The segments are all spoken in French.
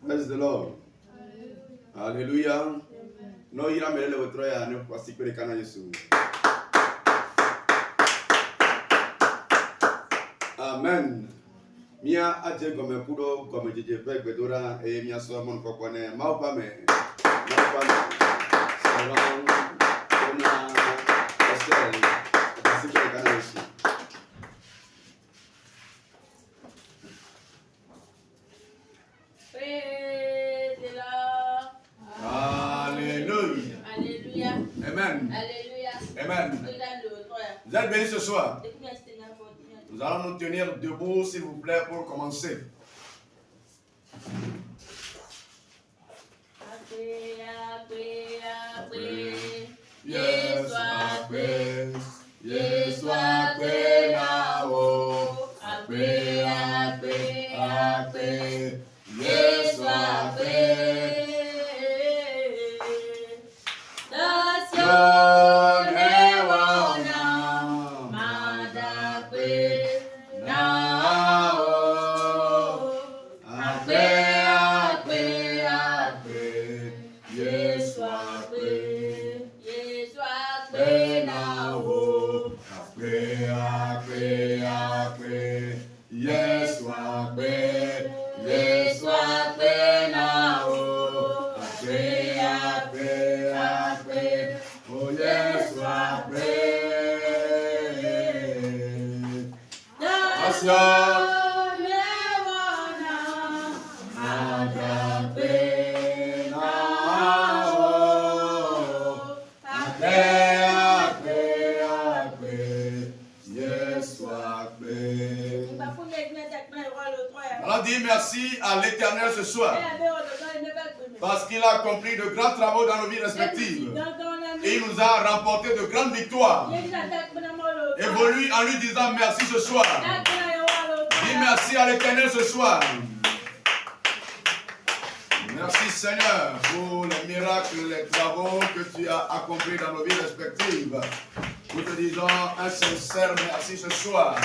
Praise the Lord. Alléluia. Non, il a mêlé le retrait à ne pas si que les canaux Jésus. Amen. Mia adje comme kudo comme djé pek bedora et mia so mon kokone maupa me. Maupa me. Salon ona pastel. Si que les canaux Jésus. Alléluia. Alléluia. Amen. Alléluia. Amen. Vous êtes bénis ce soir. Nous allons nous tenir debout, s'il vous plaît, pour commencer. Yes, akwe, yes, akwe na o, akwe, akwe, akwe, yes, akwe. On dit merci à l'Éternel ce soir parce qu'il a accompli de grands travaux dans nos vies respectives et il nous a remporté de grandes victoires. Évolue en lui disant merci ce soir. Dis merci à l'Éternel ce soir. Merci Seigneur pour les miracles, les travaux que tu as accomplis dans nos vies respectives. Nous te disons un sincère merci ce soir.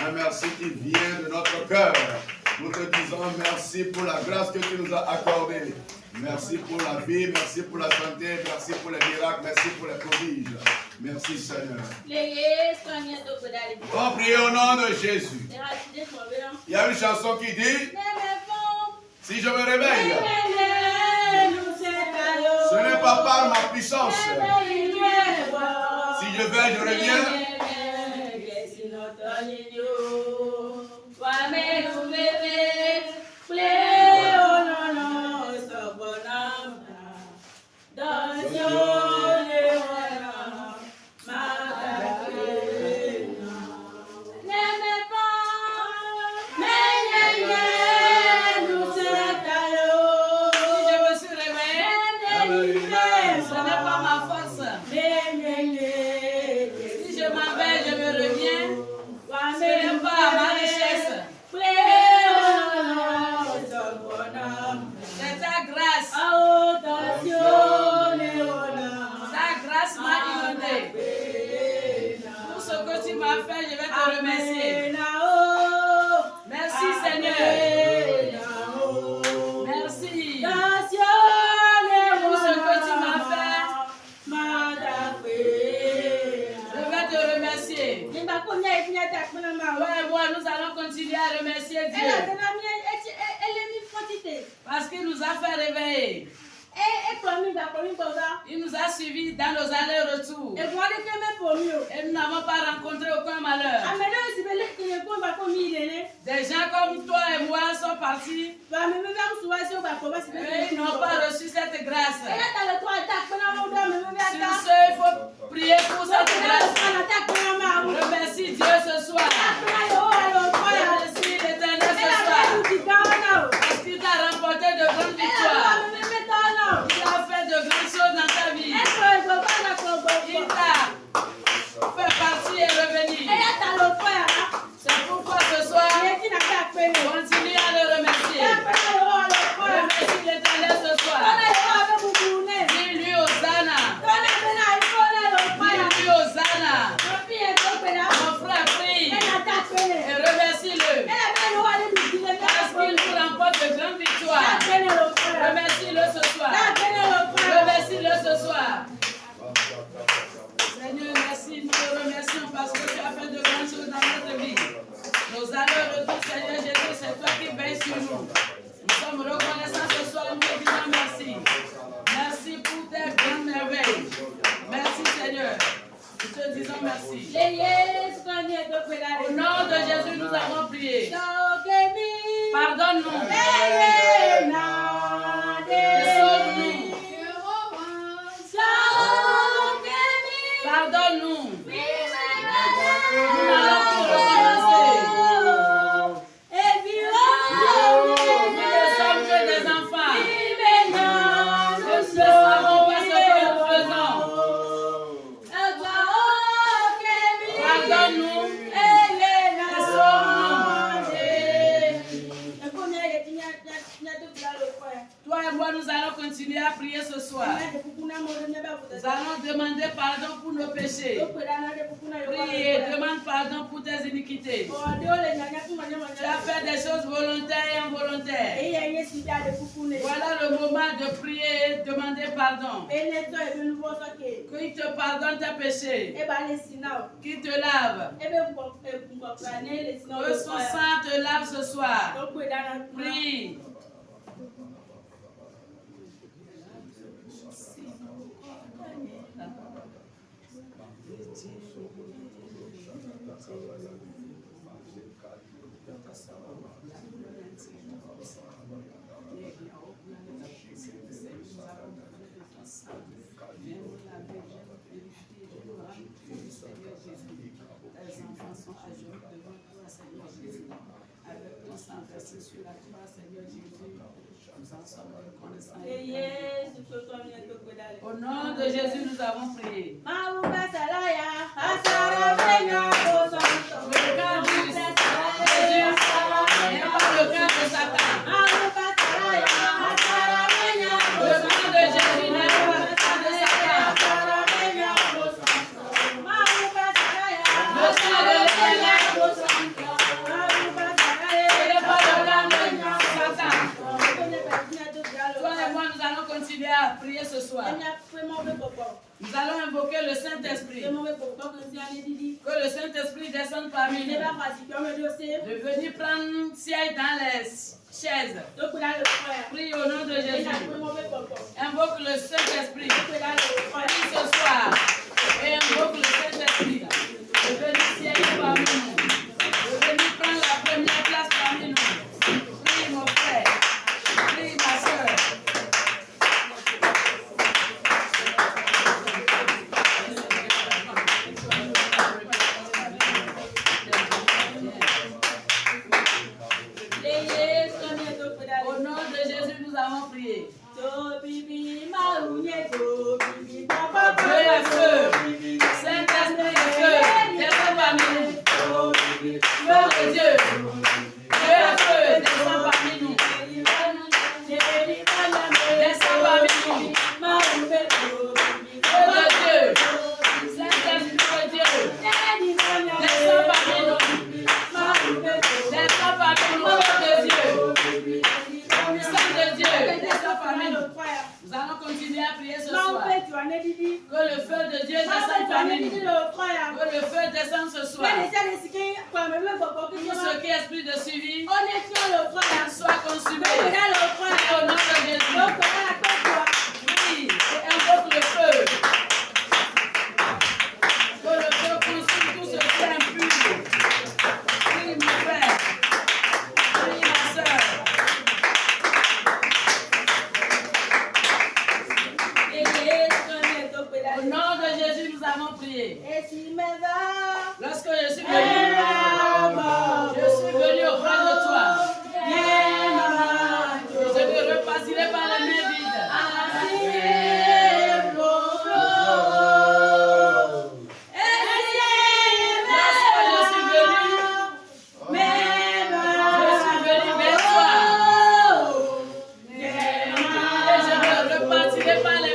Un merci qui vient de notre cœur. Nous te disons merci pour la grâce que tu nous as accordée. Merci pour la vie, merci pour la santé, merci pour les miracles, merci pour les prodiges. Merci Seigneur. On prie au nom de Jésus. Il y a une chanson qui dit: si je me réveille, ce n'est pas par ma puissance. Si je vais, je reviens. Parce qu'il nous a fait réveiller. Il nous a suivis dans nos allers-retours. Et nous n'avons pas rencontré aucun malheur. Des gens comme toi et moi sont partis. Et ils n'ont pas reçu cette grâce. Sur ce, il faut prier pour cette grâce. Remercie Dieu ce soir. Remercie l'Éternel ce soir. Parce qu'il t'a remporté de grandes victoires. Il a fait de grandes choses dans ta vie. Il t'a fait partir et revenir. C'est pourquoi ce soir, continue à le remercier. Remercie l'Éternel ce soir. Dis-lui Hosanna. Dis-lui Hosanna. Au nom de Jésus, nous avons prié. Pardonne-nous. Sauve-nous. Pardonne-nous. Nous n'allons plus recommencer. Nous ne sommes que des enfants. Nous ne savons pas ce que nous faisons. Pardonne-nous. Toi et moi, nous allons continuer à prier ce soir. Nous allons demander pardon pour nos péchés. Prie et demande pardon pour tes iniquités. Tu as fait des choses volontaires et involontaires. Voilà le moment de prier et demander pardon. Qu'il te pardonne tes péchés. Qu'il te lave. Que son sang te lave ce soir. Prie. Avec ton sang versé sur la croix, Seigneur Jésus, nous en sommes reconnaissants. Au nom de Jésus, nous avons prié. Le cœur du Jésus n'est pas le cœur de Satan. Le sang de Jésus n'est pas le sang de Satan. Le sang de l'Éternel. Toi et moi, nous allons continuer à prier ce soir. Nous allons invoquer le Saint-Esprit. Que le Saint-Esprit descende parmi nous. De venir prendre siège dans les chaises. Prie au nom de Jésus. Invoque le Saint-Esprit. Prie ce soir. Et invoque le Saint-Esprit. De venir siéger parmi nous. De venir prendre la première place parmi nous. Prie mon frère. Prie ma soeur. Au nom de Jésus, nous avons prié. Dieu est feu. Saint-Esprit est feu. Descends parmi nous. Feu de Dieu. Dieu est feu. Descends parmi nous. Descends parmi nous. Feu de Dieu. Saint-Esprit de Dieu. Descends parmi nous. Descends parmi nous. Feu de Dieu. Puissance de Dieu. Descends parmi nous. Nous allons continuer à prier ce soir. Que le feu de Dieu descende parmi nous. Que le feu descende ce soir. Tout ce qui est esprit de suivi soit consumé. Au nom de Jésus. Oui, et invoque le feu. Que le feu consume tout ce qui est impur. Oui, mon frère. Oui, ma soeur. Au nom de Jésus, nous avons prié. Lorsque je suis venu auprès de toi. Je ne repartirai pas les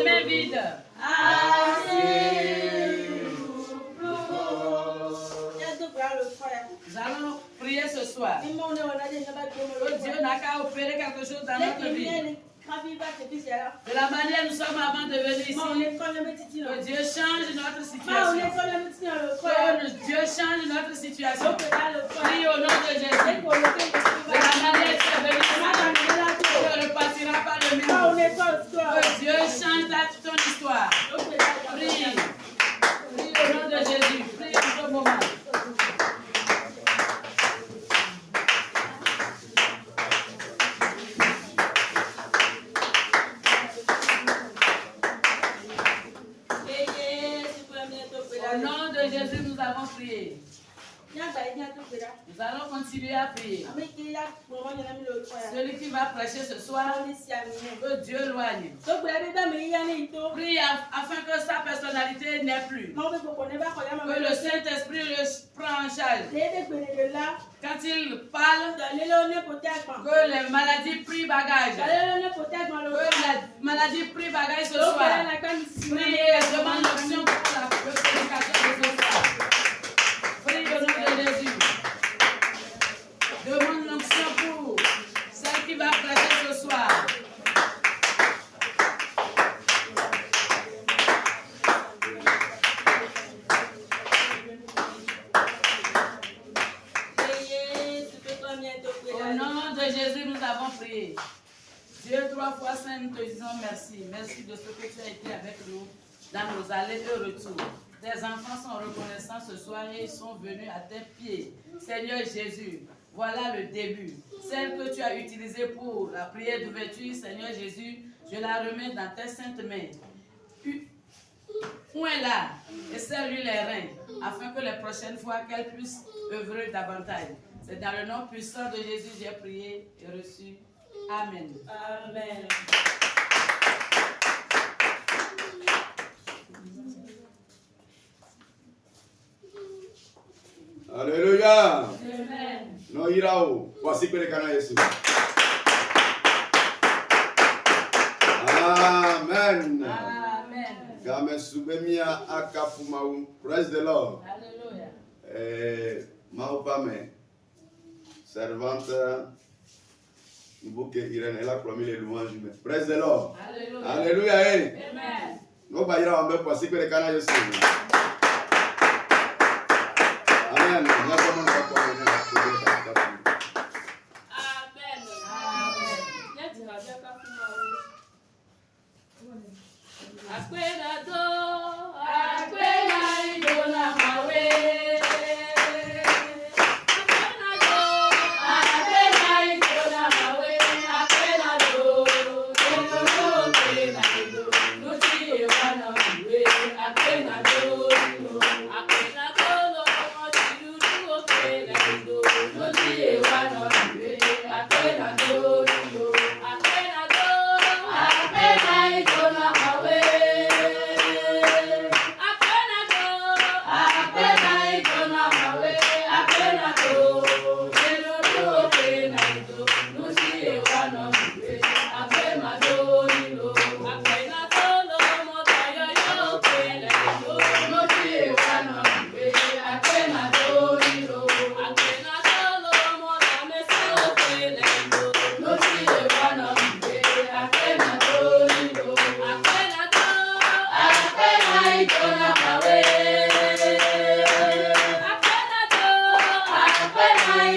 mains vides. Nous allons prier ce soir. Que Dieu n'a qu'à opérer quelque chose dans notre vie. De la manière nous sommes avant de venir ici. Que Dieu change notre situation. Que Dieu change notre situation. Prie au nom de Jésus. De la manière tu es venu ici, tu ne repartiras pas le même. Que Dieu change ton histoire. Prie. Prie au nom de Jésus. Prie au nom prier. Nous allons continuer à prier. Celui qui va prêcher ce soir, que Dieu loigne. Prie afin que sa personnalité n'ait plus. Que le Saint-Esprit le prend en charge. Quand il parle, que les maladies prient bagage. Que la maladie prie bagage ce soir. Priez et demande l'option pour la prédication de ce soir. Prie au nom de Jésus. Demande l'onction pour celle qui va prêcher ce soir. Au nom de Jésus, nous avons prié. Dieu, 3 fois saint, nous te disons merci. Merci de ce que tu as été avec nous dans nos allées et retours. Tes enfants sont reconnaissants ce soir et ils sont venus à tes pieds. Seigneur Jésus, voilà le début. Celle que tu as utilisée pour la prière d'ouverture, Seigneur Jésus, je la remets dans tes saintes mains. Où est là et serre-lui les reins, afin que les prochaines fois qu'elle puisse œuvrer davantage. C'est dans le nom puissant de Jésus j'ai prié et reçu. Amen. Amen. Alléluia. Amen. No irao. Voici que les canaux Jésus. Amen. Amen. Game subemia akafumau. Praise the Lord. Alléluia. Mahopame, servante, il faut que Irène elle a promis les louanges. Praise the Lord. Alléluia. Alléluia. Amen. Nous allons en même passer que les canaux Jésus. Amen. Bye.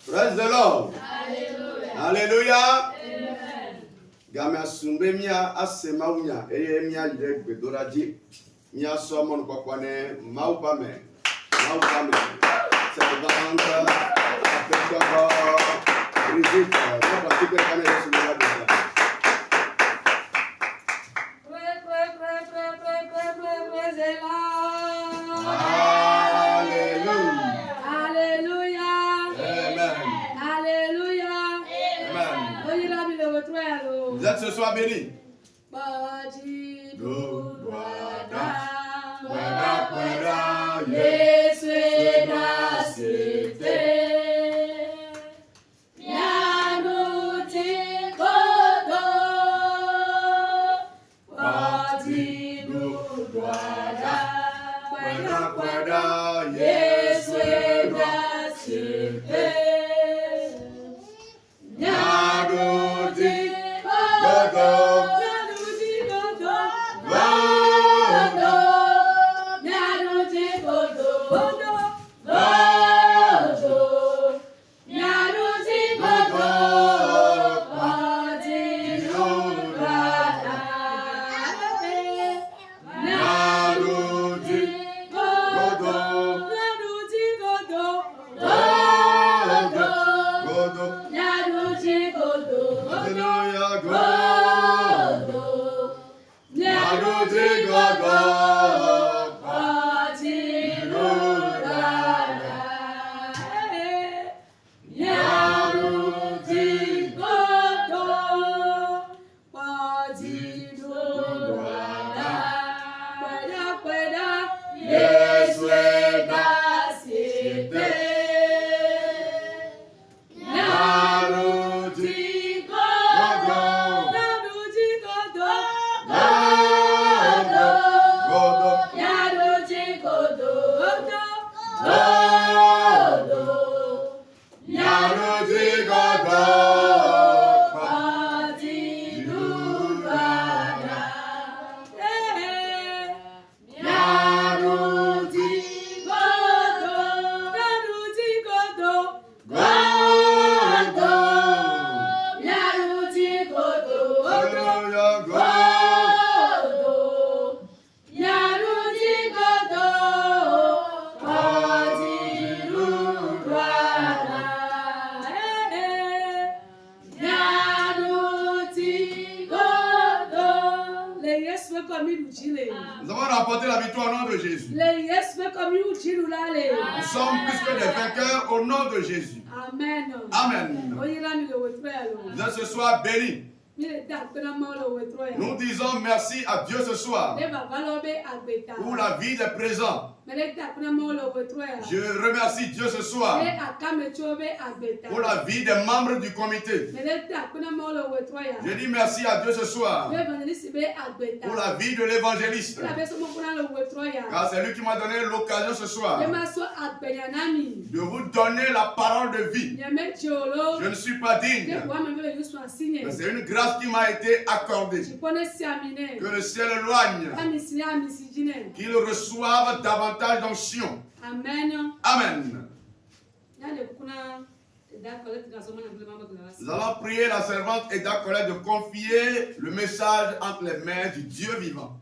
Praise the Lord. Alléluia. Gamia sumbe mia asema unya eye mia yire gbedoraji mia somon kwakwane maupame. C'est le bande avec d'abord Brigitte, c'est pas super cané sur la bande. Vous êtes ce soir bénis. Yesu edasite. Mianuti kodo. Wadidu dwada. Kweda. Yesu edasite. Mianuti kodo. Nous avons remporté la victoire au nom de Jésus. Nous sommes plus que des vainqueurs au nom de Jésus. Amen. Amen. Vous êtes ce soir bénis. Nous disons merci à Dieu ce soir pour la vie des présents. Je remercie Dieu ce soir pour la vie des membres du comité. Je dis merci à Dieu ce soir pour la vie de l'évangéliste. Car c'est lui qui m'a donné l'occasion ce soir de vous donner la parole de vie. Je ne suis pas digne, mais c'est une grâce qui m'a été accordée. Que le ciel éloigne, qu'il reçoive davantage d'onction. Amen. Amen. Nous allons prier la servante Eda Colette de confier le message entre les mains du Dieu vivant.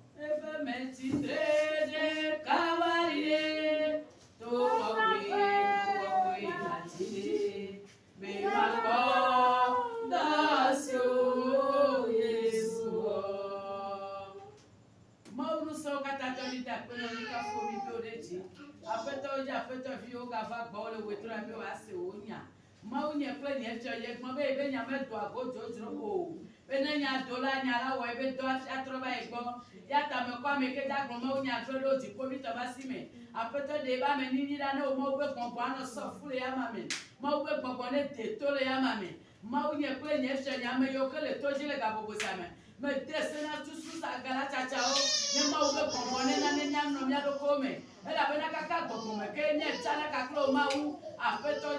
Me desena tusu sa gala chachao ne ma ube kombone na ne nyam no mia do kome ela bena kaka gbogbo ke ne chana kaklo ma u apeto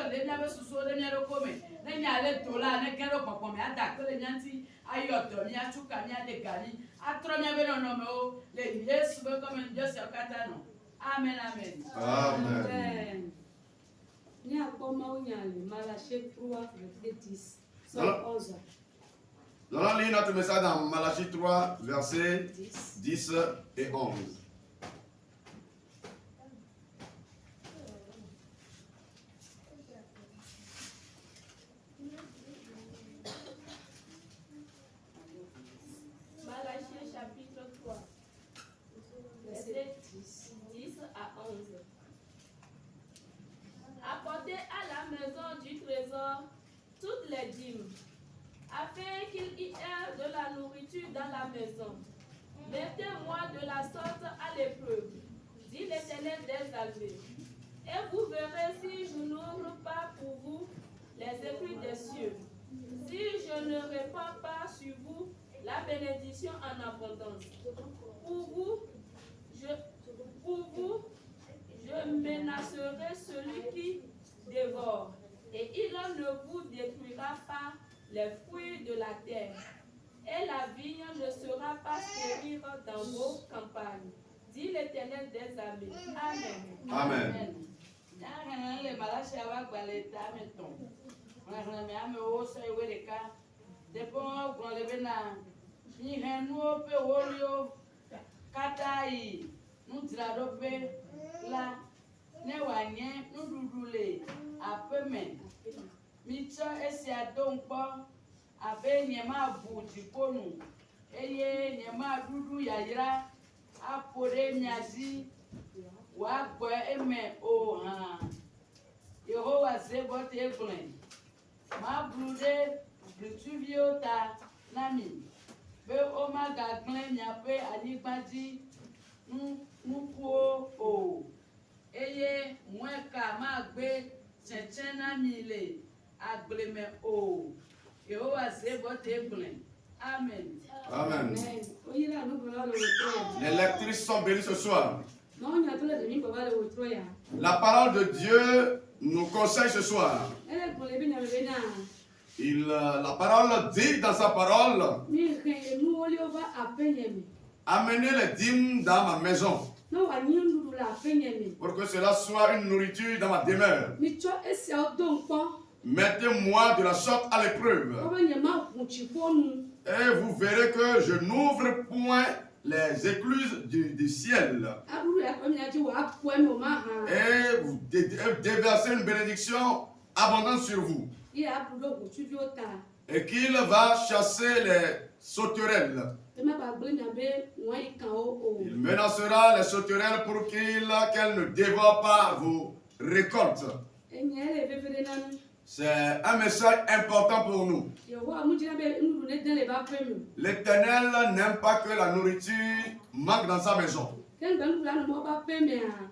le mia be susu le mia do kome ne nya le dola ne kero gbogbo me ada ko le nyanti ayodo mia chuka mia de gali atro mia be no me o le Yesu be comme Dieu kata no. Amen. Amen. Amen. Ni akoma o nya le Malachie 3 verset 10 11. Nous allons lire notre message dans Malachie 3, versets 10 et 11. Malachie chapitre 3, versets 10 à 11. Apportez à la maison du trésor toutes les dîmes, afin qu'il y ait de la nourriture dans la maison. Mettez-moi de la sorte à l'épreuve, dit l'Éternel des salver. Et vous verrez si je n'ouvre pas pour vous les écrits des cieux. Si je ne répands pas sur vous la bénédiction en abondance. Pour vous, je menacerai celui qui dévore, et il ne vous détruira pas les fruits de la terre, et la vigne ne sera pas stérile dans vos campagnes, dit l'Éternel des armées. Amen. Amen. Ne wanye nuɖuɖu le aƒeme mitsɔ esia do ŋkpɔ abe nye ma bu dziƒo nu eye nye ma ɖuɖu yayra aƒo ɖe mia dzi wòagbɔ eme o hã Yehowa zebɔ te gblɔe mablu ɖe ʋetsuviwo ta na mi be womagagblẽ miaƒe anyigba dzi nukuwo o. Eye mweka magbe tsetse na mi le agbleme o. Yehowa zebɔ te gblẽ. Amen. Amen. Les lectrices sont bénies ce soir. La parole de Dieu nous conseille ce soir. La parole dit dans sa parole, amenez les dîmes dans ma maison, pour que cela soit une nourriture dans ma demeure. Mettez-moi de la sorte à l'épreuve, et vous verrez que je n'ouvre point les écluses du ciel, et vous déversez une bénédiction abondante sur vous, et qu'il va chasser les sauterelles. Il menacera les sauterelles pour qu'elles ne dévorent pas vos récoltes. C'est un message important pour nous. L'Éternel n'aime pas que la nourriture manque dans sa maison.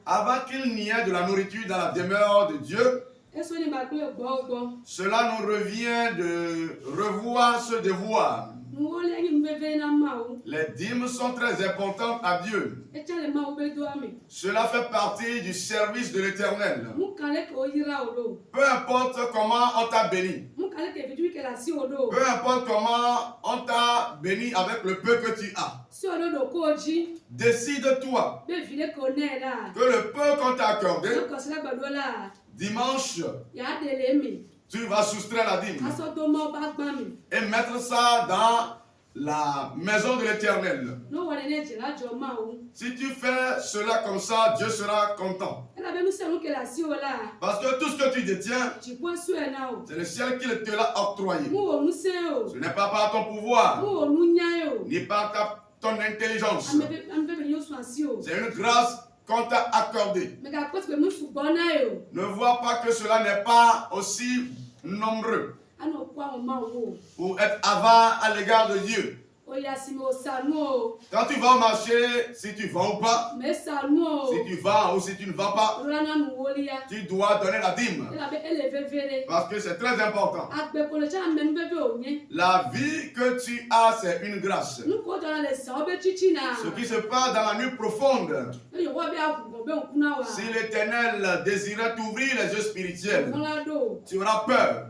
Avant qu'il n'y ait de la nourriture dans la demeure de Dieu, cela nous revient de revoir ce devoir. Les dîmes sont très importantes à Dieu. Cela fait partie du service de l'Éternel. Peu importe comment on t'a béni, peu importe comment on t'a béni avec le peu que tu as, décide-toi que le peu qu'on t'a accordé, dimanche, tu vas soustraire la dîme et mettre ça dans la maison de l'Éternel. Si tu fais cela comme ça, Dieu sera content. Parce que tout ce que tu détiens, c'est le ciel qui te l'a octroyé. Ce n'est pas par ton pouvoir, ni par ton intelligence. C'est une grâce qu'on t'a accordée. Ne vois pas que cela n'est pas aussi nombreux pour être avare à l'égard de Dieu. Quand tu vas au marché, si tu vends ou pas, si tu vends ou si tu ne vends pas, tu dois donner la dîme. Parce que c'est très important. La vie que tu as, c'est une grâce. Ce qui se passe dans la nuit profonde, si l'Éternel désirait t'ouvrir les yeux spirituels, tu auras peur.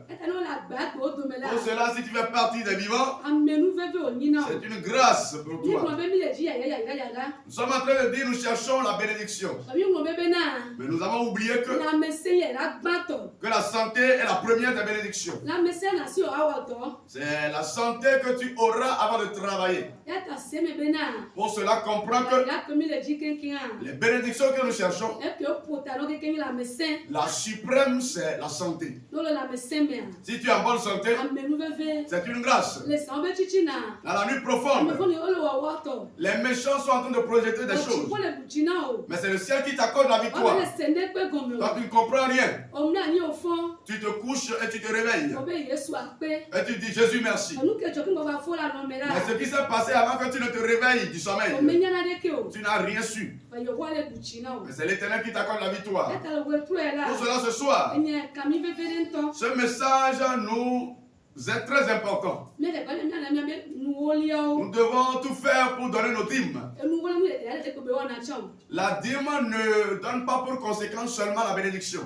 Pour cela, si tu fais partie des vivants, c'est une grâce pour toi. Nous sommes en train de dire, nous cherchons la bénédiction. Mais nous avons oublié que la santé est la première des bénédictions. C'est la santé que tu auras avant de travailler. Pour cela, comprends que les bénédictions que nous cherchons, la suprême, c'est la santé. Si tu es en bonne santé, c'est une grâce. Dans la nuit nuit profonde, les méchants sont en train de projeter des choses. Mais c'est le ciel qui t'accorde la victoire. Quand tu ne comprends rien, tu te couches et tu te réveilles. Et tu dis Jésus merci. Mais ce qui s'est passé avant que tu ne te réveilles du sommeil, tu n'as rien su. Mais c'est l'Éternel qui t'accorde la victoire. Pour cela ce soir, ce message nous est très important. Nous devons tout faire pour donner nos dîmes. La dîme ne donne pas pour conséquence seulement la bénédiction.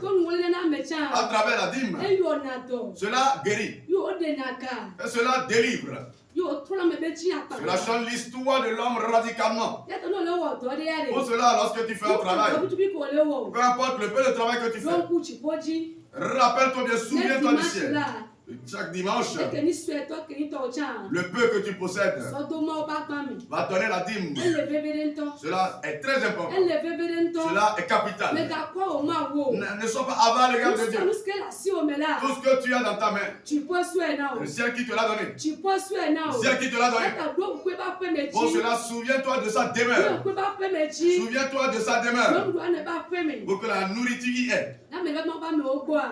À travers la dîme, cela guérit et cela délivre. Cela change l'histoire de l'homme radicalement. Pour cela, lorsque tu fais un travail, peu importe le peu de travail que tu fais, rappelle-toi bien, souviens-toi du ciel. Chaque dimanche, le peu que tu possèdes va donner la dîme. Cela est très important. Cela est capital. Ne sois pas avare à l'égard de Dieu. Tout ce que tu as dans ta main, le ciel qui te l'a donné. Le ciel qui te l'a donné. Pour cela, souviens-toi de sa demeure. Souviens-toi de sa demeure. Pour que la nourriture y est.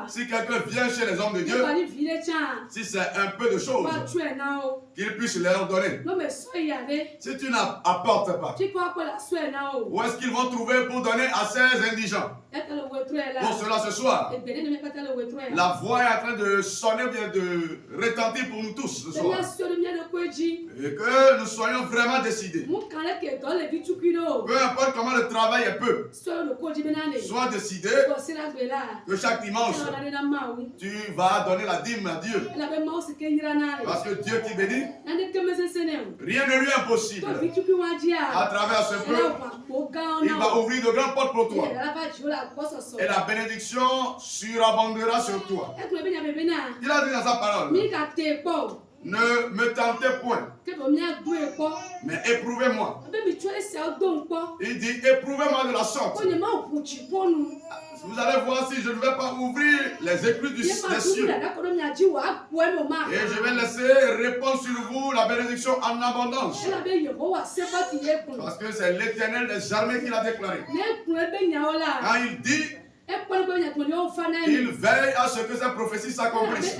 Si quelqu'un vient chez les hommes de Dieu, si c'est un peu de choses qu'il puisse leur donner. Si tu n'apportes pas, où est-ce qu'ils vont trouver pour donner à ces indigents? Pour cela ce soir, la voix est en train de sonner, bien de retentir pour nous tous ce soir. Et que nous soyons vraiment décidés. Peu importe comment le travail est peu, sois décidé que chaque dimanche, tu vas donner la dîme à Dieu. Parce que Dieu qui bénit, rien ne lui est impossible. À travers ce peuple, il va ouvrir de grandes portes pour toi. Et la bénédiction surabondera sur toi. Il a dit dans sa parole, ne me tentez point, mais éprouvez-moi. Il dit, éprouvez-moi de la sorte. Vous allez voir si je ne vais pas ouvrir les écluses des cieux. Et je vais laisser répondre sur vous la bénédiction en abondance. Parce que c'est l'Éternel des armées qui l'a déclaré. Quand il dit, il veille à ce que ces prophéties s'accomplissent.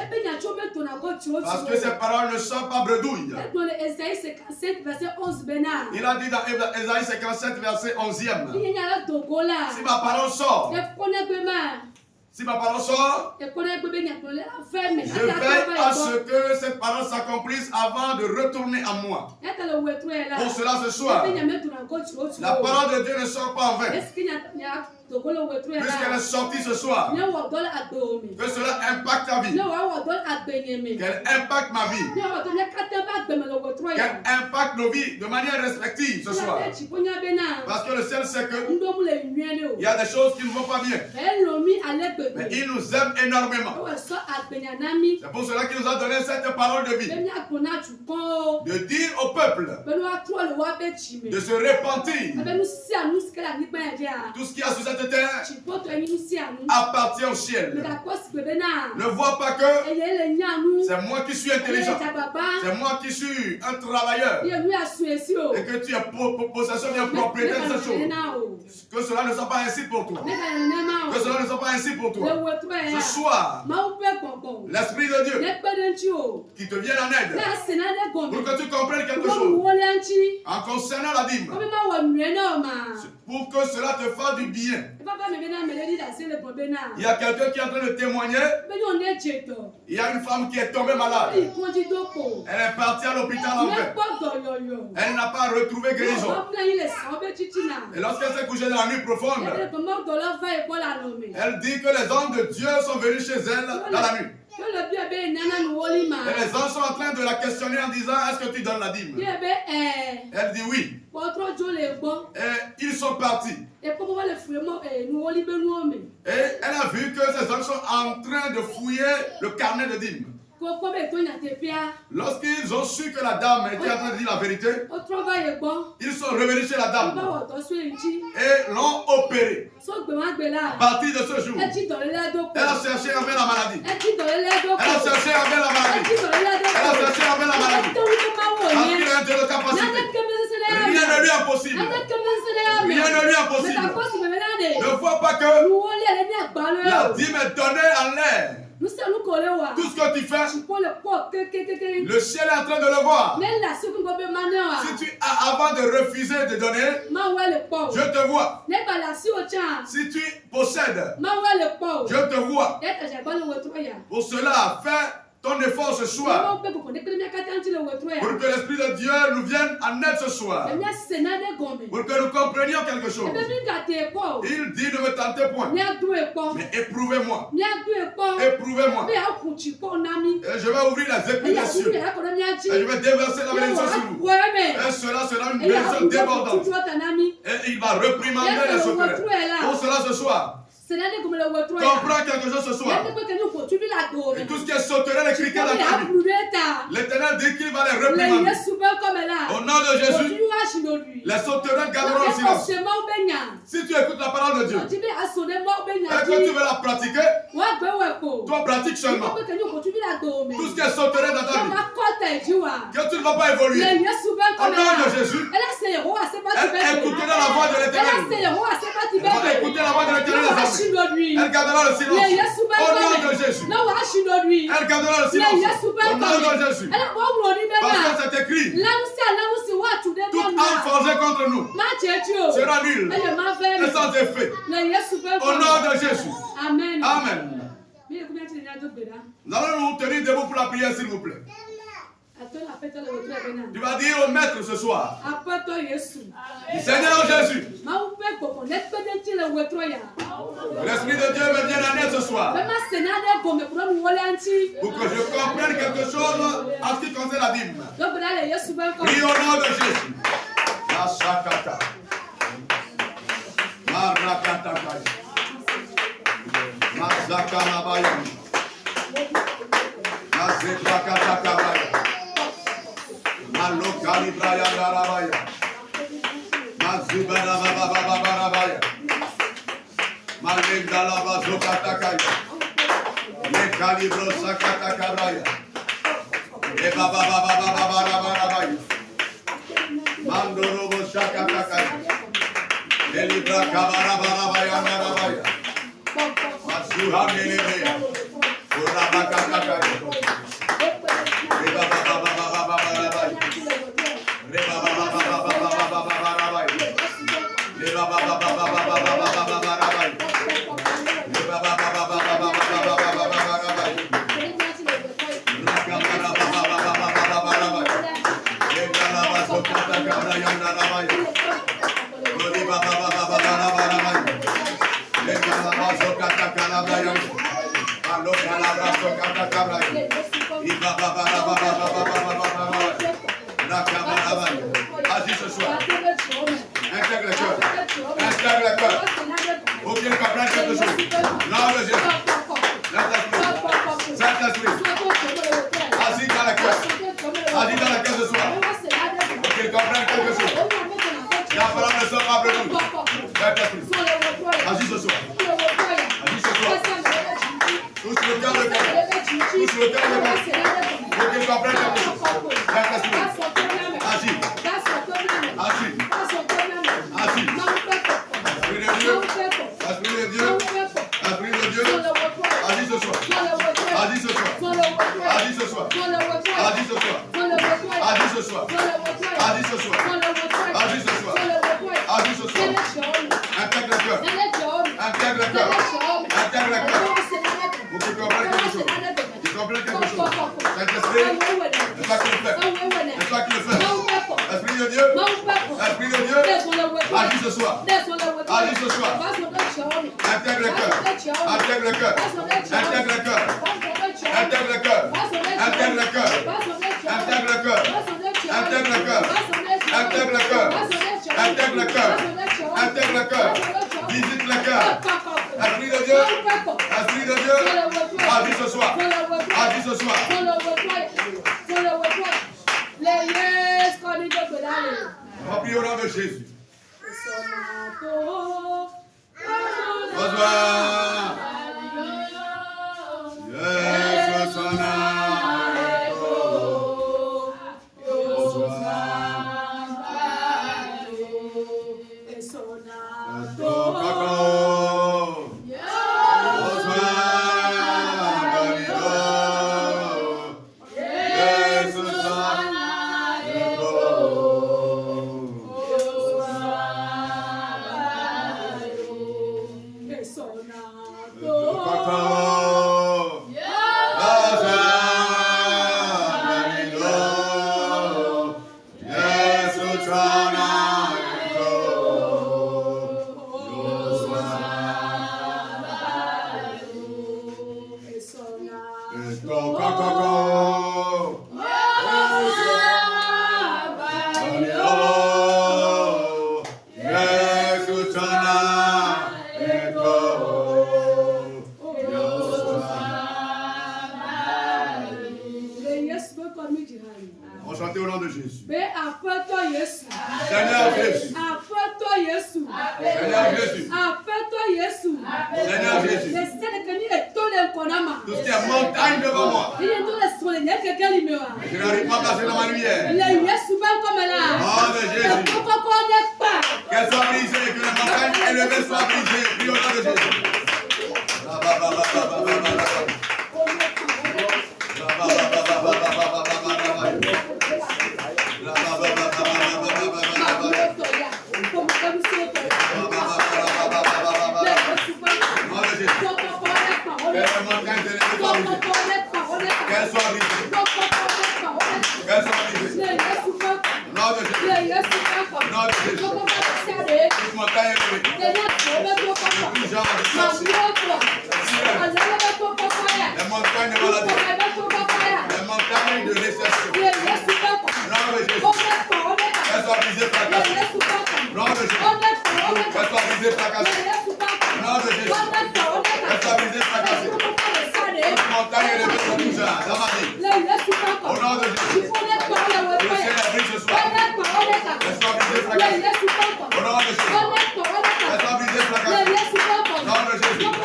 Parce que ces paroles ne sont pas bredouilles. Il a dit dans Ésaïe 57, verset 11e. Si ma parole sort, je veille à ce que cette parole s'accomplisse avant de retourner à moi. Pour cela ce soir, la parole de Dieu ne sort pas en vain. Puisqu'elle est sortie ce soir, que cela impacte ta vie, qu'elle impacte ma vie, qu'elle impacte nos vies de manière respective ce soir. Parce que le ciel sait que il y a des choses qui ne vont pas bien, mais il nous aime énormément. C'est pour cela qu'il nous a donné cette parole de vie, de dire au peuple de se repentir. Tout ce qui a sur cette terre appartient au ciel. Ne vois pas que c'est moi qui suis intelligent, c'est moi qui suis un travailleur et que tu as possession bien propriété de ces choses. Que cela ne soit pas ainsi pour toi. Que cela ne soit pas ainsi pour toi. Ce soir, l'Esprit de Dieu qui te vient en aide pour que tu comprennes quelque chose en concernant la dîme, pour que cela te fasse du bien. Il y a quelqu'un qui est en train de témoigner. Il y a une femme qui est tombée malade. Elle est partie à l'hôpital en vain. Elle n'a pas retrouvé guérison. Et lorsqu'elle s'est couchée dans la nuit profonde, elle dit que les anges de Dieu sont venus chez elle dans la nuit. Et les anges sont en train de la questionner en disant, est-ce que tu donnes la dîme? Elle dit oui. Et ils sont partis. Et elle a vu que ces anges sont en train de fouiller le carnet de dîme. Lorsqu'ils ont su que la dame était en train de dire la vérité, ils sont revenus chez la dame et l'ont opérée. À partir de ce jour, elle a cherché avec la maladie. Elle a cherché avec la maladie. Elle a cherché avec la maladie. Parce qu'il y a un Dieu de capacité. Rien ne lui est impossible. Rien ne lui est impossible. Ne vois pas que la dîme est donnée en l'air. Tout ce que tu fais, le ciel est en train de le voir. Si tu as, avant de refuser de donner, je te vois. Si tu possèdes, je te vois. Pour cela, fais ton effort ce soir. Pour que l'Esprit de Dieu nous vienne en aide ce soir. Pour que nous comprenions quelque chose. Il dit ne me tentez point. Mais éprouvez-moi. Éprouvez-moi. Et je vais ouvrir les épines des cieux. Et je vais déverser la bénédiction sur vous. Et cela sera une bénédiction débordante. Et il va réprimander les sauterelles. Pour cela ce soir, comprends quelque chose ce soir. Et tout ce qui est sauterelle et criquet dans ta vie, l'Éternel dit qu'il va les réprimander. Au nom de Jésus, les sauterelles garderont le silence. Si tu écoutes la parole de Dieu et que tu veux la pratiquer, toi pratique seulement. Tout ce qui est sauterelle dans ta vie, que tu ne vas pas évoluer. Au nom de Jésus, écoutez la voix de l'Éternel. Écoutez la voix de l'Éternel. Elle gardera le silence. Au nom de Jésus. Elle gardera le silence. Au nom de Jésus. Parce que c'est écrit. Toute âme forgée contre nous sera nulle et sans effet. Au nom de Jésus. Amen. Amen. Nous allons nous tenir debout pour la prière, s'il vous plaît. Tu vas dire au maître ce soir. Seigneur Jésus. L'Esprit de Dieu me vient en aide ce soir. Pour que je comprenne quelque chose en ce qui concerne la dîme. Prie au nom de Jésus. Masakata. Marakata. Masakalabaya. Mazebrakata. Malokali Braya Darabaya. Mazubara Baba Barabaya. Malendala Bazokataka. Lekalibro Sakataka. E Baba Barabaya. Mandorobo Sakataka. Elibra Kabara Barabaya Narabaya. Masuha Melebea. Urabakataka. E Baba Barabaya. Agis ce soir. Intègre le cœur. Intègre le cœur. Faut qu'il comprenne quelque chose. Non, le Jésus. Saint-Esprit. Agis dans le cœur. Agis dans le cœur ce soir. Faut qu'il comprenne quelque chose. La parole ne sort pas de nous. Saint-Esprit. Agis ce soir. Agis ce soir. Touche le cœur de cœur. Touche le cœur de cœur. Faut qu'il comprenne quelque chose. Saint-Esprit. Agis. Agis. Agis. Esprit de Dieu. Esprit de Dieu. Esprit de Dieu. Agis ce soir. Agis ce soir. Agis ce soir. Agis ce soir. Agis ce soir. Agis ce soir. Agis ce soir. Agis ce soir. Intègre le cœur. Intègre le cœur. Intègre le cœur. Vous pouvez comprendre quelque chose. Tu comprends quelque chose. Saint-Esprit, c'est toi qui le fais. C'est toi qui le fais. Esprit de Dieu. Esprit de Dieu. Agis ce soir. Agis ce soir. Intègre le cœur. Intègre le cœur. Intègre le cœur. Intègre le cœur. Intègre le cœur. Intègre le cœur. Intègre le cœur. Intègre le cœur. Intègre le cœur. Intègre le cœur. Visite le cœur. Esprit de Dieu. Esprit de Dieu. Agis ce soir. Agis ce soir. On va prier au nom de Jésus. Bonsoir. Yes, Bonsoir. devant moi. Je n'arrive pas à passer dans ma lumière. Nom de Jésus. Qu'elle soit brisée, que la montagne élevée soit brisée. Prie au nom de Jésus. Qu'elle soit brisée. Qu'elle soit brisée. Nom de Jésus. Nom de Jésus. Toute montagne élevée. Tout genre de sorcier. Les montagnes de maladie. Les montagnes de récession. Nom de Jésus. Qu'elle soit brisée, fracassée. Nom de Jésus. Qu'elle soit brisée, fracassée. Nom de Jésus. Qu'elle soit brisée, fracassée. Toute montagne élevée sur tout genre. Dans ma vie. Au nom de Jésus. Le Seigneur brise ce soir. Qu'elle soit brisée, fracassée. Au nom de Jésus. Qu'elle soit brisée, fracassée. Au nom de Jésus. Toute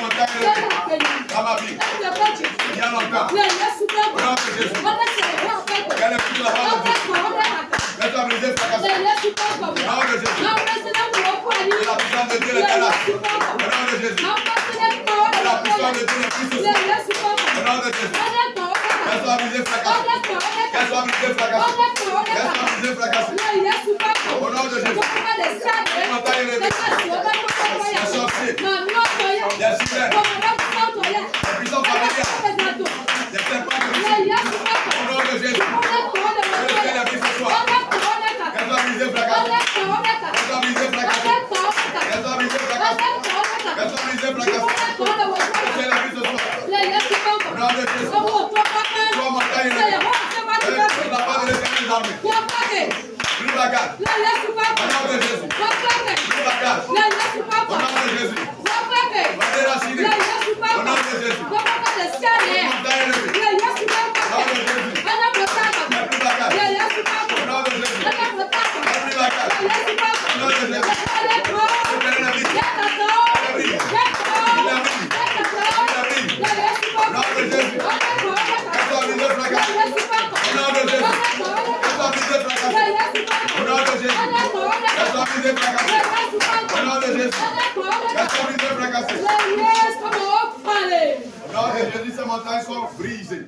montagne élevée dans ma vie. Il y a longtemps. Au nom de Jésus. Qu'elle est plus la voix de Dieu. Qu'elle soit brisée, fracassée. Au nom de Jésus. La puissance de Dieu est là. Au nom de Jésus. La puissance de Dieu est plus ce soir. Au nom de Jésus. Qu'elle soit brisée, fracassée. Qu'elle soit brisée, fracassée. Qu'elle soit brisée, fracassée. Au nom de Jésus. Les montagnes élevées. Les sorciers. Les sirènes. Les puissances familiales. Les serpents de Dieu. Au nom de Jésus. Que le ciel est brisé ce soir. Qu'elle soit brisée, fracassée. Qu'elle soit brisée, fracassée. Qu'elle soit brisée, fracassée. Qu'elle soit brisée, fracassée. Le ciel est brisé ce soir. Au nom de Jésus. Sois montagne élevée. De la part de l'Éternel des armées. Plus bagarre. Au nom de Jésus. Plus bagarre. Au nom de Jésus. Va déraciner. Au nom de Jésus. Montagne élevée. Au nom de Jésus. Plus bagarre. Au nom de Jésus. Plus bagarre. Au nom de Jésus. L'éternel est brisé. Au nom de Jésus. Qu'elle soit brisée, fracassée. Au nom de Jésus. Qu'elle soit brisée, fracassée. Au nom de Jésus. Qu'elle soit brisée, fracassée. Au nom de Jésus. Qu'elle soit brisée, fracassée. Au nom de Jésus, ces montagnes sont brisées.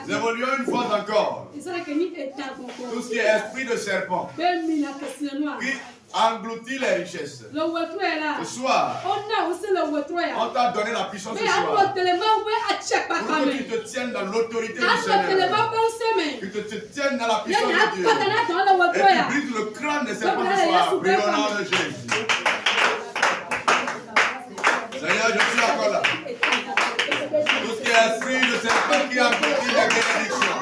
Nous évoluons une fois encore. Tout ce qui est esprit de serpent qui engloutit les richesses. Ce soir, on t'a donné la puissance ce soir pour que tu te tiennes dans l'autorité du Seigneur. Que tu te tiennes dans la puissance de Dieu. Et tu brises le crâne des serpents ce soir. Prie au nom de Jésus. Seigneur, je suis encore là. Tout ce qui est esprit de serpent qui engloutit les bénédictions.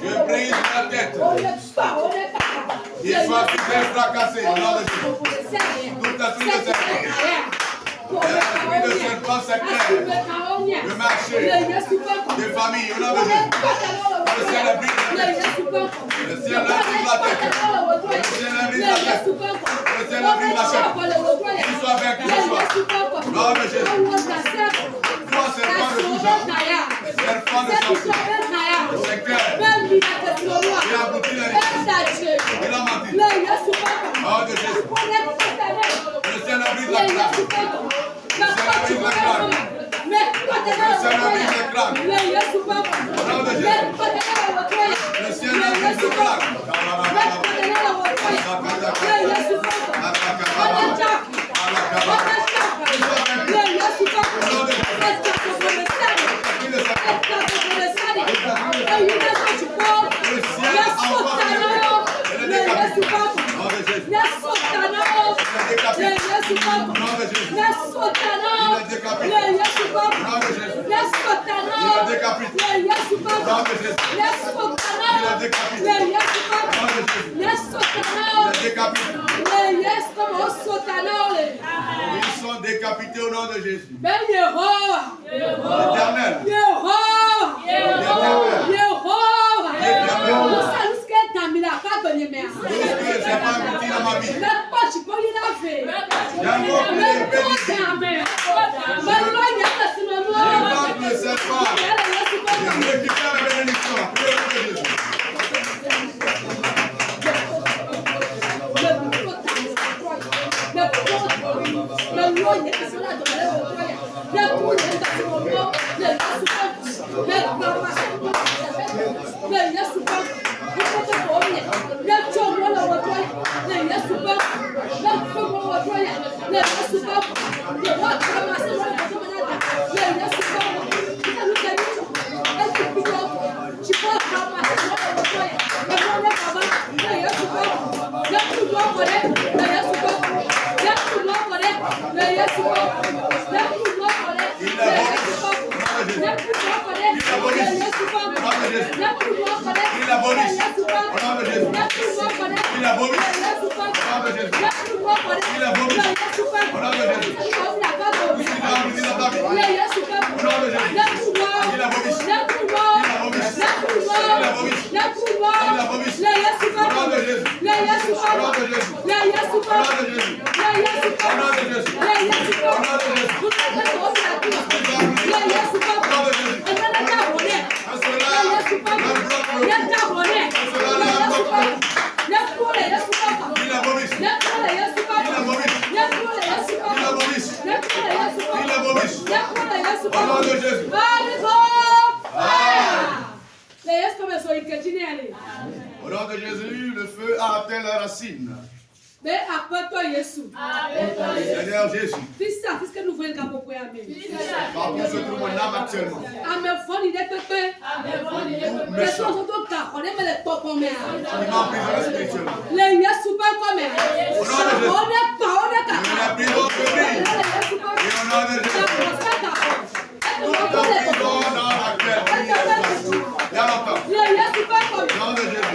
Je brise la tête. Il soit fracassé au nom de Jésus. Tout esprit de serpent. L'esprit de serpent sectaire. Le marché. Des familles au nom de Jésus. Le ciel est brisé. Le ciel brise la tête. Le ciel brise la tête. Le ciel brise la tête. Qu'il soit vaincu ce soir. Au nom de Jésus. Toi, serpent de tout genre. Serpent de sorcier. Le sectaire. Il a abouti les richesses. Il a menti. Ils sont décapités au nom de Jésus. L'éternel. Au nom de Jésus, le feu a atteint la racine. Seigneur Jésus, partout se trouve mon âme actuellement. Il m'emprisonne spirituellement. Au nom de Jésus, la prison se brise. Et au nom de Jésus, toute la prison dans laquelle il y a longtemps. Au nom de Jésus,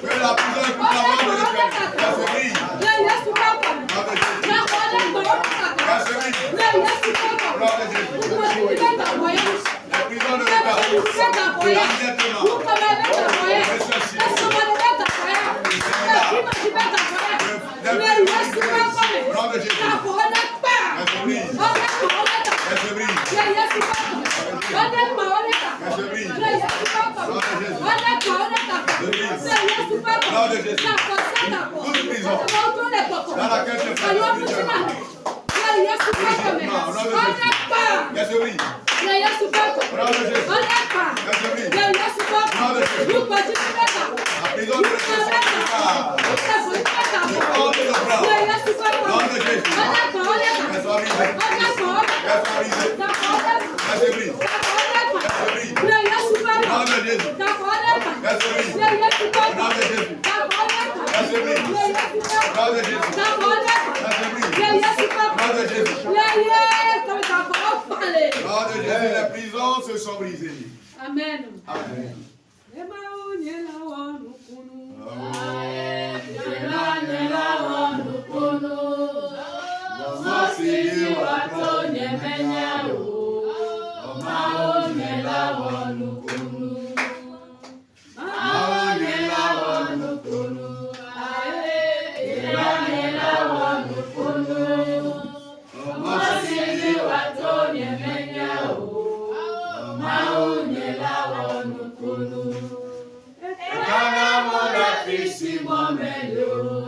que la prison est toute la mort de l'éternel. Qu'elle se brise. Au nom de Jésus. Qu'elle se brise. Au nom de Jésus. La prison de l'État. L'endettement. Les prisons se sont brisées. Amen. Amen. Simon Melo,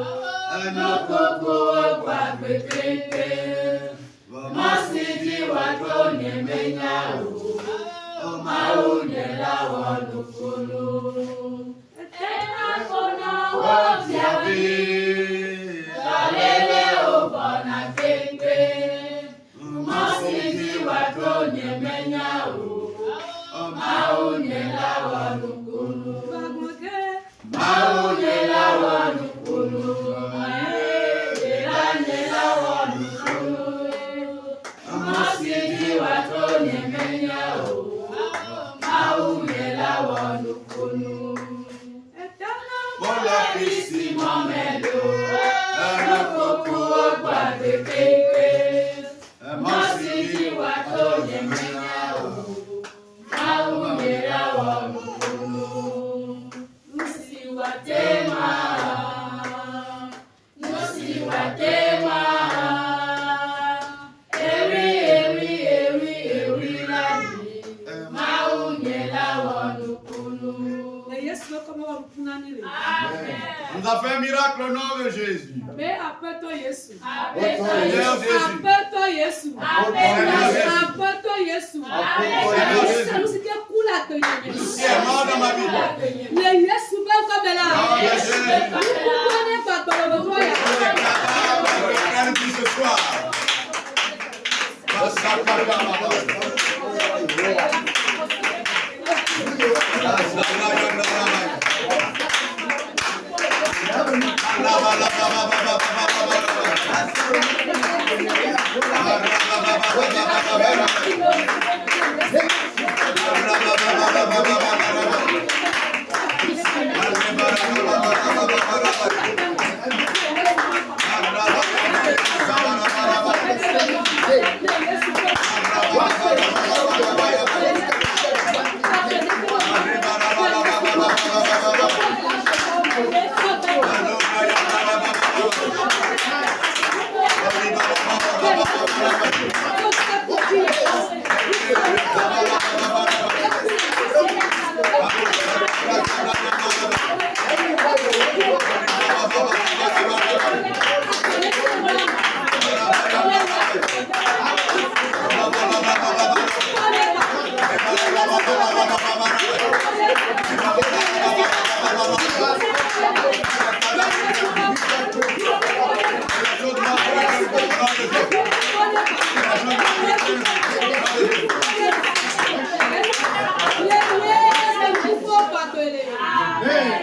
Nous a fait un miracle au nom de Jésus. Mais après toi, Jésus. Seigneur Jésus. Après toi, Jésus. Après toi, Jésus. Ici est mort dans ma vie. Le Jésus va comme là. Ce soir.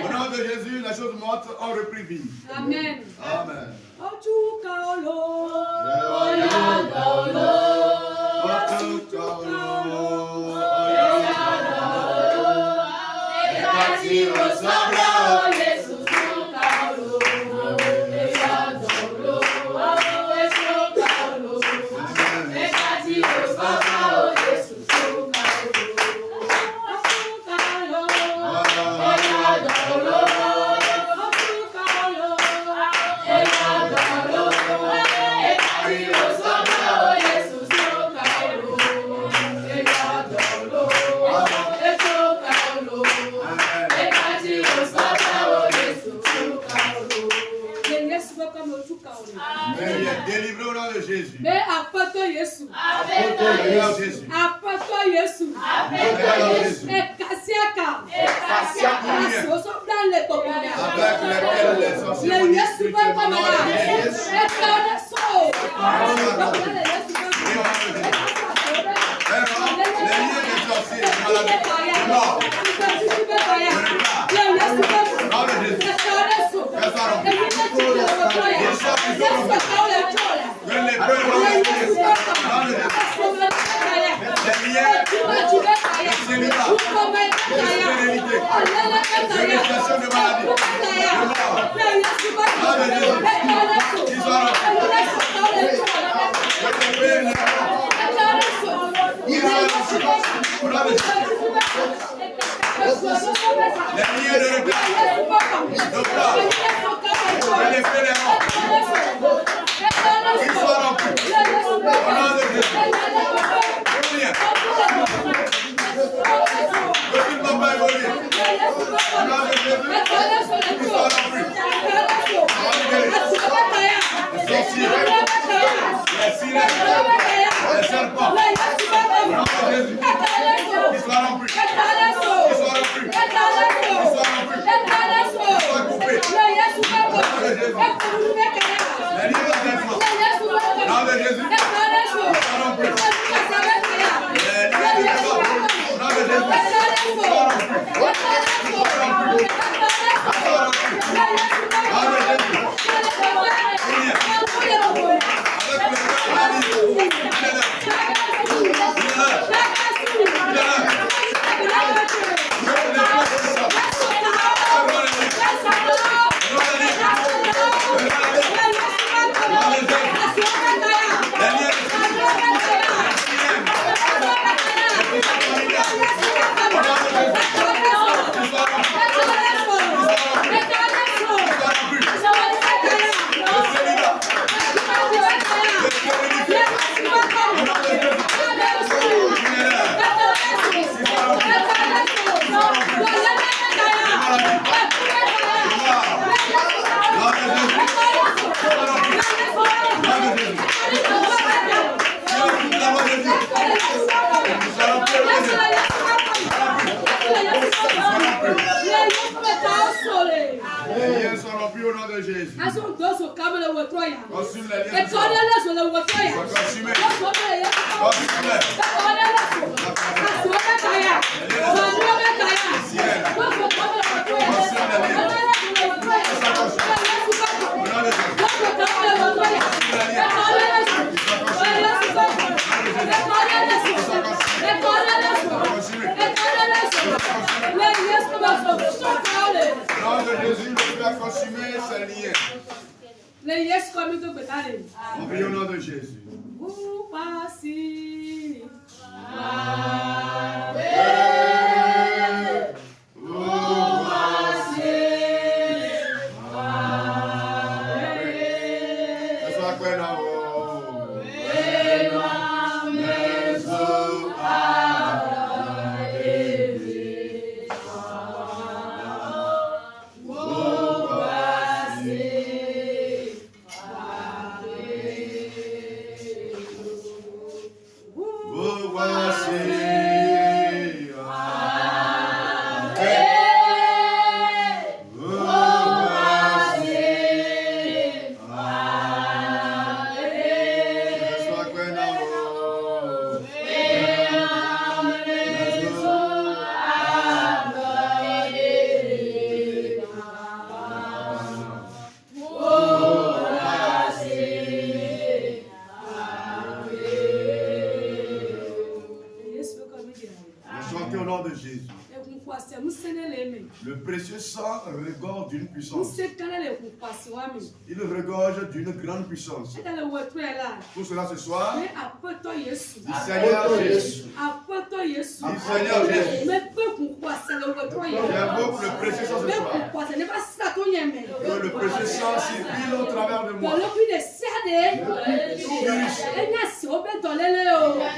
Au nom de Jésus, les choses mortes ont repris vie. Amen. Amen. Délivré au nom de Jésus. Mais après toi, Jésus. Seigneur Jésus. Après toi, Jésus. Et Kassiaka. Dans les copains. Avec lesquels les sorciers ont discuté au nom de Jésus. Les liens des sorciers, des maladies, des morts. Sorcier. Le précieux sang regorge d'une puissance. Il regorge d'une grande puissance. Pour cela ce soir, du Seigneur Jésus. Du Seigneur Jésus. J'invoque le précieux sang ce soir. Que le précieux sang circule au travers de moi. Tout virus.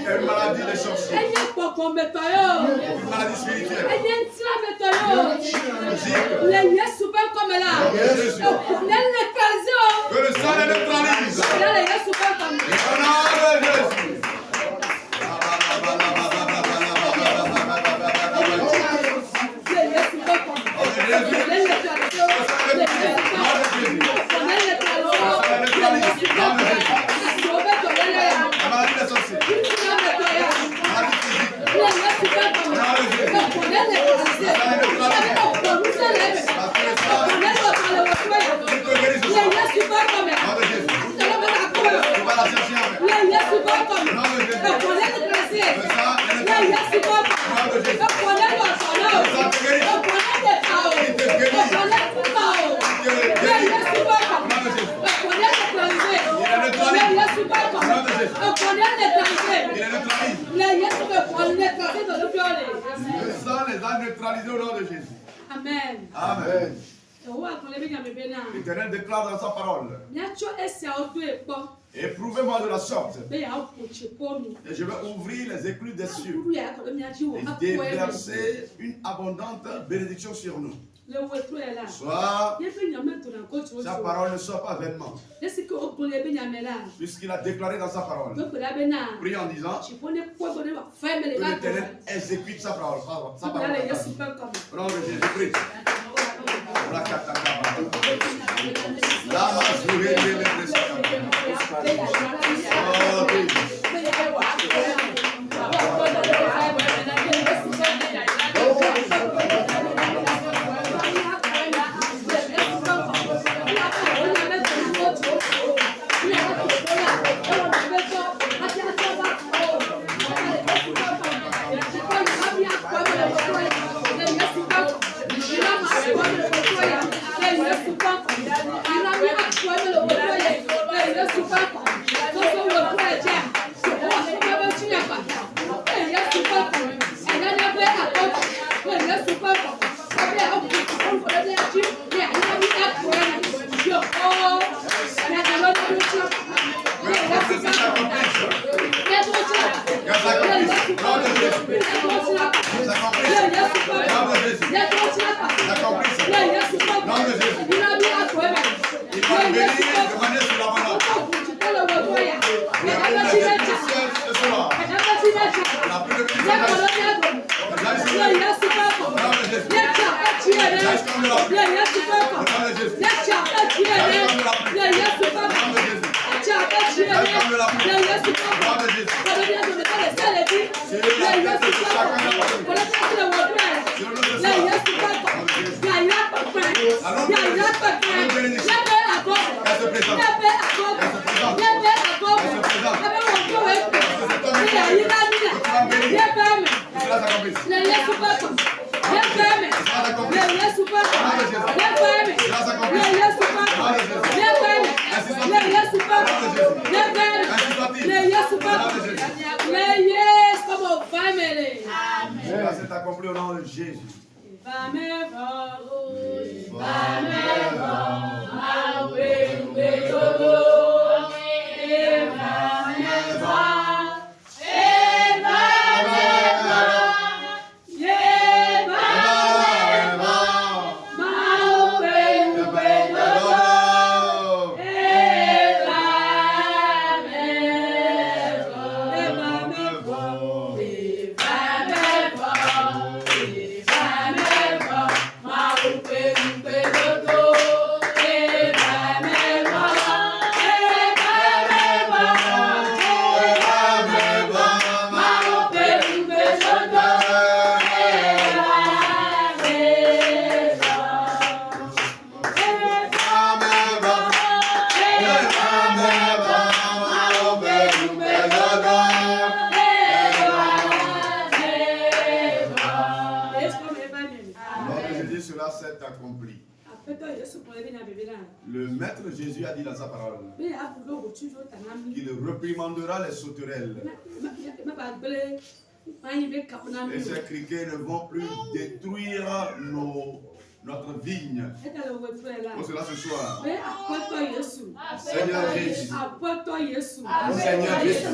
Une maladie des sorciers. Une maladie spirituelle. Que le sang les neutralise. Au nom de Jésus. Neutralisé au nom de Jésus. Amen. Amen. L'Éternel déclare dans sa parole. Éprouvez-moi de la sorte. Et je vais ouvrir les éclus des cieux et déverser une abondante bénédiction sur nous. Soit sa parole ne soit pas vainement. Puisqu'il a déclaré dans sa parole. Prie en disant que l'Éternel exécute sa parole. Sa parole. Au nom de Jésus-Christ. La Cela s'est accompli au nom de Jésus. Le maître Jésus a dit dans sa parole qu'il réprimandera les sauterelles. Et ces criquets ne vont plus détruire notre vigne. Pour cela ce soir, Seigneur Jésus, Seigneur Jésus,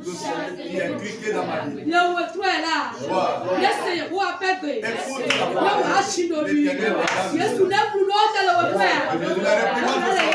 tout ce qui est criquet dans ma vie, écoute la parole de l'Éternel. Jésus la réprimande ce soir,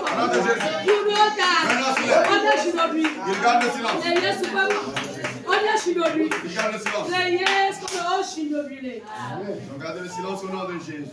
au nom de Jésus. Il garde le silence. Donc gardez le silence au nom de Jésus.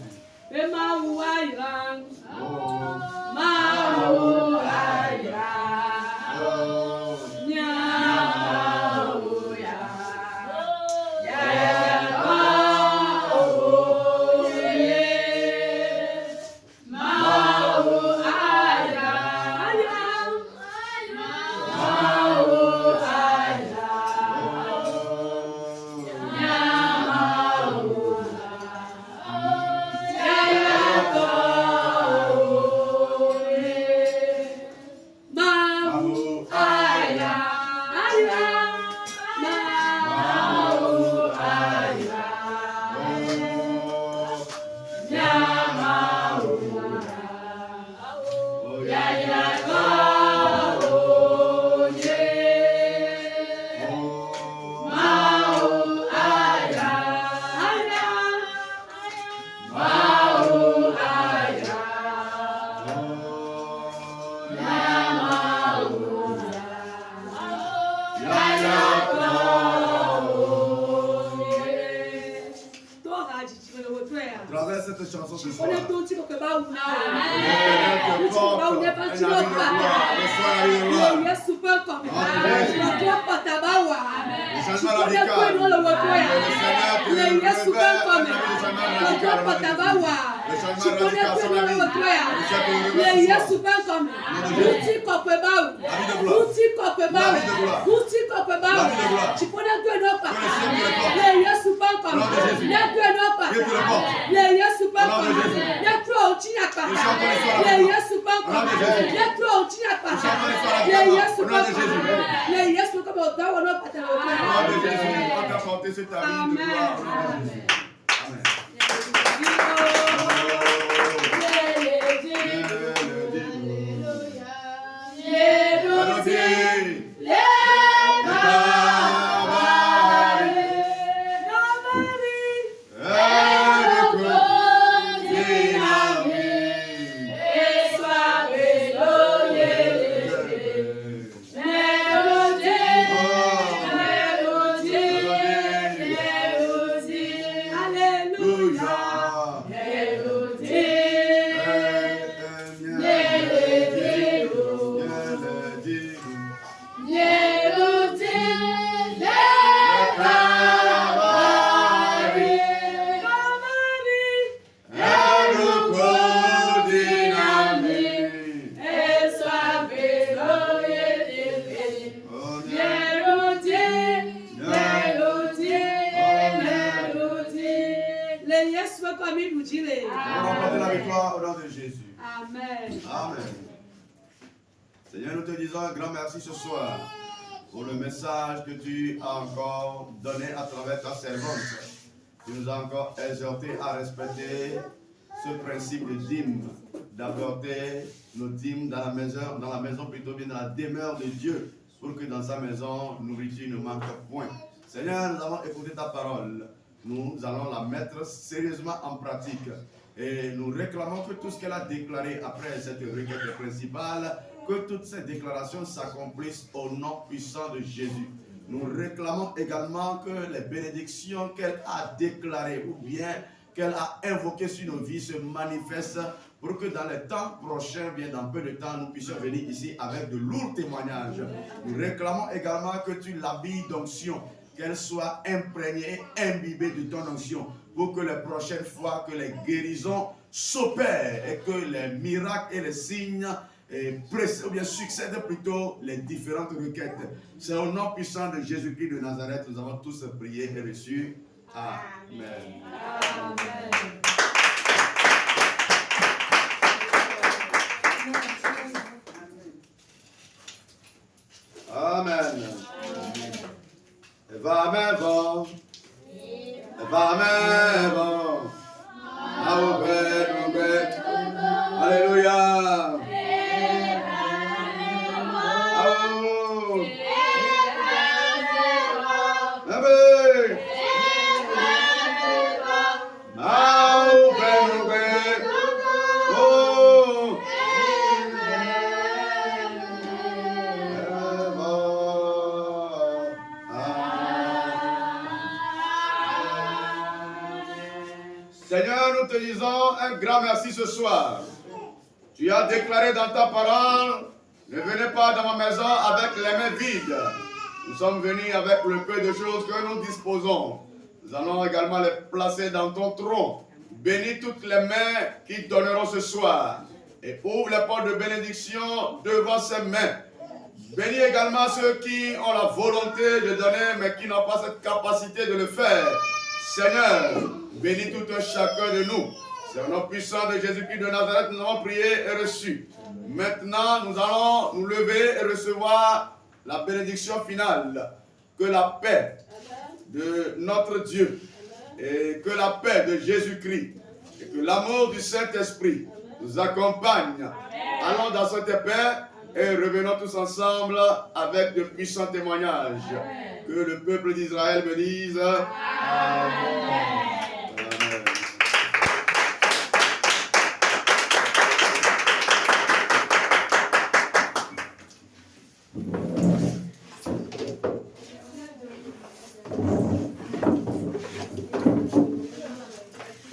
Travers cette chanson ce soir, Seigneur, nous te disons un grand merci ce soir pour le message que tu as encore donné à travers ta servante. Tu nous as encore exhortés à respecter ce principe de dîme, d'apporter nos dîmes dans la maison plutôt bien dans la demeure de Dieu, pour que dans sa maison, nourriture ne manque point. Seigneur, nous avons écouté ta parole. Nous allons la mettre sérieusement en pratique. Et nous réclamons que tout ce qu'elle a déclaré après cette requête principale, que toutes ces déclarations s'accomplissent au nom puissant de Jésus. Nous réclamons également que les bénédictions qu'elle a déclarées ou bien qu'elle a invoquées sur nos vies se manifestent pour que dans les temps prochains, bien dans peu de temps, nous puissions venir ici avec de lourds témoignages. Nous réclamons également que tu l'habilles d'onction, qu'elle soit imprégnée, imbibée de ton onction, pour que les prochaines fois que les guérisons s'opèrent et que les miracles et les signes ou bien succèdent plutôt les différentes requêtes. C'est au nom puissant de Jésus-Christ de Nazareth, nous avons tous prié et reçu. Amen. Amen. Amen. Alléluia. Seigneur, nous te disons un grand merci ce soir. Tu as déclaré dans ta parole, ne venez pas dans ma maison avec les mains vides. Nous sommes venus avec le peu de choses que nous disposons. Nous allons également les placer dans ton trône. Bénis toutes les mains qui donneront ce soir. Et ouvre les portes de bénédiction devant ces mains. Bénis également ceux qui ont la volonté de donner, mais qui n'ont pas cette capacité de le faire. Seigneur, bénis tout un chacun de nous. C'est au nom puissant de Jésus-Christ de Nazareth que nous avons prié et reçu. Maintenant, nous allons nous lever et recevoir la bénédiction finale. Que la paix de notre Dieu et que la paix de Jésus-Christ et que l'amour du Saint-Esprit nous accompagne. Allons dans cette paix et revenons tous ensemble avec de puissants témoignages. Que le peuple d'Israël me dise Amen.